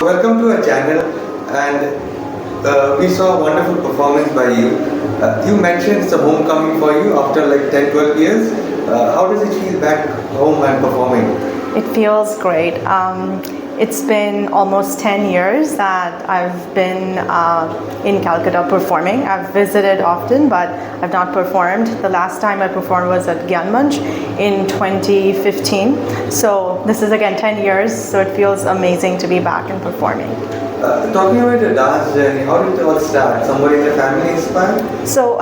Welcome to our channel, and we saw a wonderful performance by you. You mentioned it's a homecoming for you after like 10, 12 years. How does it feel back home and performing? It feels great. It's been almost 10 years that I've been in Calcutta performing. I've visited often, but I've not performed. The last time I performed was at Gyan Manch in 2015. So this is again 10 years, so it feels amazing to be back and performing. Talking about your dance journey, how did it all start? Somebody in the family inspired? So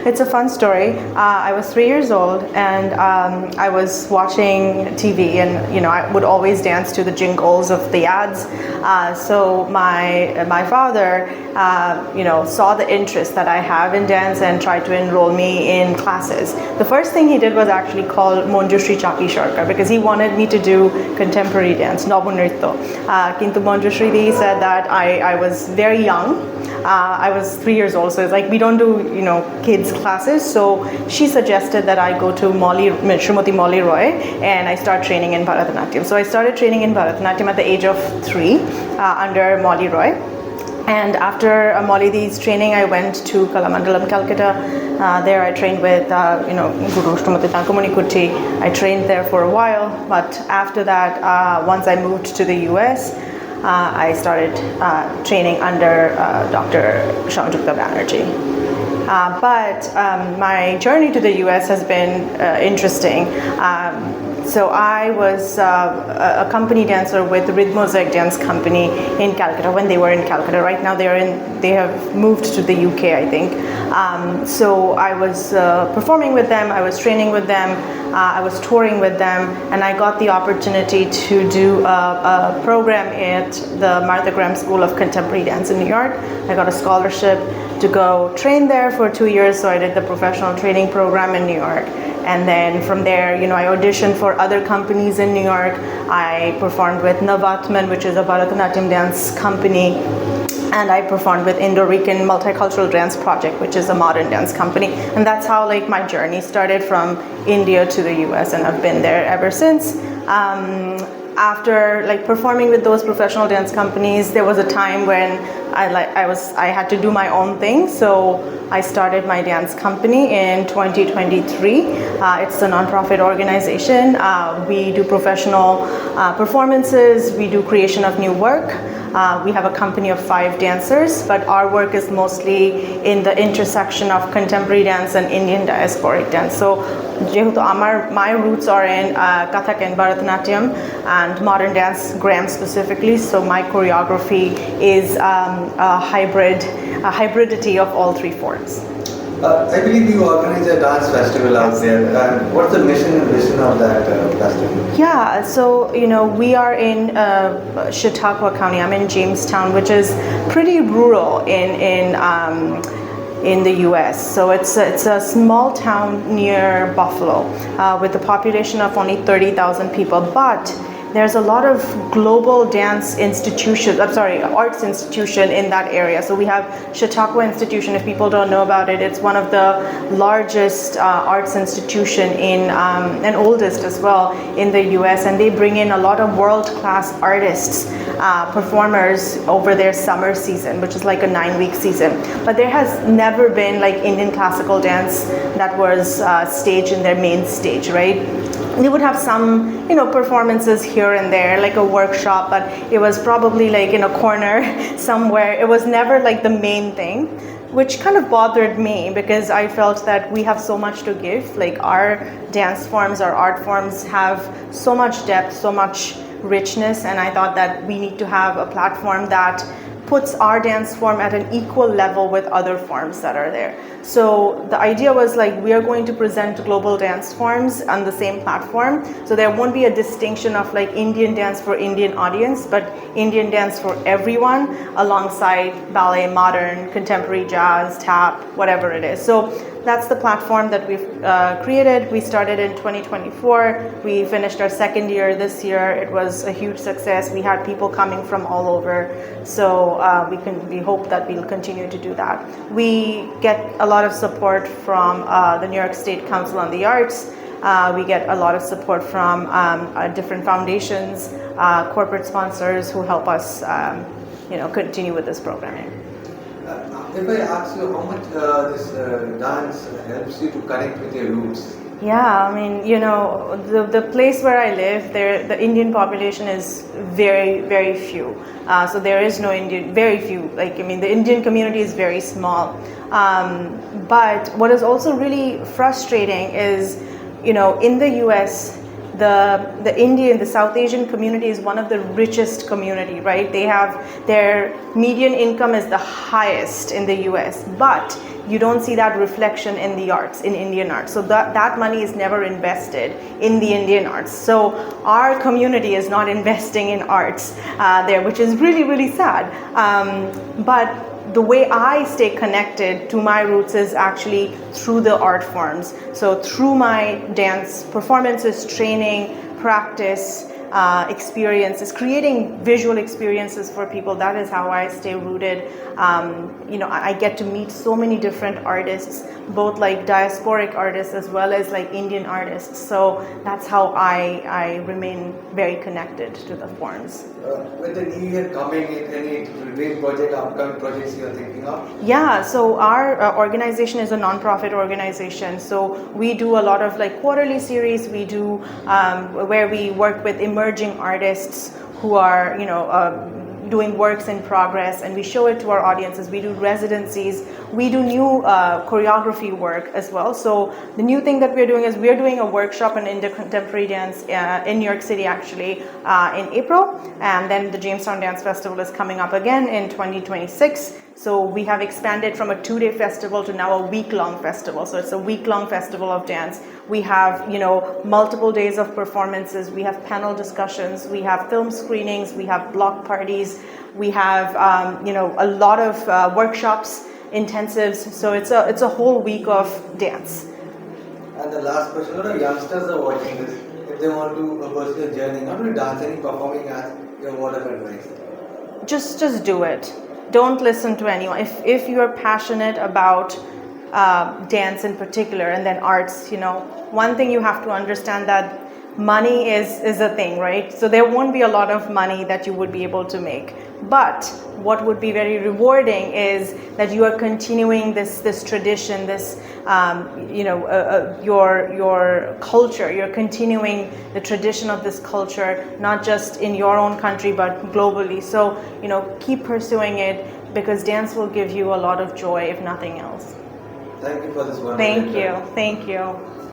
it's a fun story. I was 3 years old, and I was watching TV, and I would always dance to the jingles of the ads. So my father saw the interest that I have in dance and tried to enroll me in classes. The first thing he did was actually call Monjushri Chaki Sharkar, because he wanted me to do contemporary dance, Nobonritto. Kintu Monjushri, he said that I was very young. I was 3 years old, so it's like we don't do kids classes. So she suggested that I go to Srimati Molly Roy, and I start training in Bharatanatyam. So I started training in Bharatanatyam at the age of 3 under Molly Roy. And after Molly's training, I went to Kalamandalam, Calcutta. There I trained with Guru Srimati Tankamani Kuti. I trained there for a while, but after that, once I moved to the US, I started training under Dr. Shamjukta Banerjee. But my journey to the US has been interesting. So I was a company dancer with the Rhythmosaic Dance Company in Calcutta when they were in Calcutta. Right now they have moved to the UK, I think. So I was performing with them, I was training with them, I was touring with them, and I got the opportunity to do a program at the Martha Graham School of Contemporary Dance in New York. I got a scholarship to go train there for 2 years, so I did the professional training program in New York. And then from there, I auditioned for other companies in New York. I performed with Navatman, which is a Bharatanatyam dance company. And I performed with Indo-Rican Multicultural Dance Project, which is a modern dance company. And that's how my journey started from India to the US, and I've been there ever since. After performing with those professional dance companies, there was a time when I had to do my own thing, so I started my dance company in 2023. It's a non-profit organization. We do professional performances, we do creation of new work. We have a company of 5 dancers, but our work is mostly in the intersection of contemporary dance and Indian diasporic dance. So my roots are in Kathak and Bharatanatyam and modern dance, Graham specifically. So my choreography is a hybridity of all 3 forms. I believe you organize a dance festival out there. What's the mission and vision of that festival? Yeah, so we are in Chautauqua County. I'm in Jamestown, which is pretty rural in the U.S. So it's a small town near Buffalo with a population of only 30,000 people, but there's a lot of global dance institutions, arts institution in that area. So we have Chautauqua Institution. If people don't know about it, it's one of the largest arts institution and oldest as well in the US. And they bring in a lot of world-class artists, performers over their summer season, which is like a 9-week season. But there has never been Indian classical dance that was staged in their main stage, right? They would have some, performances here and there, like a workshop, but it was probably in a corner somewhere. It was never the main thing, which kind of bothered me because I felt that we have so much to give. Our dance forms, our art forms have so much depth, so much richness, and I thought that we need to have a platform that puts our dance form at an equal level with other forms that are there. So the idea was we are going to present global dance forms on the same platform. So there won't be a distinction of Indian dance for Indian audience, but Indian dance for everyone alongside ballet, modern, contemporary, jazz, tap, whatever it is. So that's the platform that we've created. We started in 2024. We finished our 2nd year this year. It was a huge success. We had people coming from all over. So we hope that we'll continue to do that. We get a lot of support from the New York State Council on the Arts. We get a lot of support from different foundations, corporate sponsors who help us, continue with this programming. If I ask you how much this dance helps you to connect with your roots? Yeah, I mean, the place where I live, the Indian population is very, very few. So there is no Indian, very few. The Indian community is very small. But what is also really frustrating is, in the US, the South Asian community is one of the richest community, right? They have their median income is the highest in the US, but you don't see that reflection in the arts, in Indian arts. So that money is never invested in the Indian arts. So our community is not investing in arts there, which is really, really sad. But the way I stay connected to my roots is actually through the art forms. So through my dance performances, training, practice, experiences, creating visual experiences for people. That is how I stay rooted. I get to meet so many different artists, both like diasporic artists as well as like Indian artists. So that's how I remain very connected to the forms. With the new year coming, any dream project, upcoming projects you are thinking of? Yeah, so our organization is a non-profit organization. So we do a lot of like quarterly series. We do where we work with emerging artists who are, doing works in progress, and we show it to our audiences. We do residencies. We do new choreography work as well. So the new thing that we're doing is we're doing a workshop in Indian contemporary dance in New York City actually in April, and then the Jamestown Dance Festival is coming up again in 2026. So we have expanded from a 2-day festival to now a week-long festival. So it's a week-long festival of dance. We have, multiple days of performances. We have panel discussions. We have film screenings. We have block parties. We have, a lot of workshops, intensives. So it's a whole week of dance. And the last question: a lot of youngsters are watching this. If they want to pursue a journey, not only dancing, performing arts, what are advice? Just do it. Don't listen to anyone. If you're passionate about dance in particular, and then arts, one thing you have to understand that money is a thing, right? So there won't be a lot of money that you would be able to make. But what would be very rewarding is that you are continuing this tradition, this your culture. You're continuing the tradition of this culture, not just in your own country but globally. So keep pursuing it, because dance will give you a lot of joy, if nothing else. Thank you for this one. Thank you.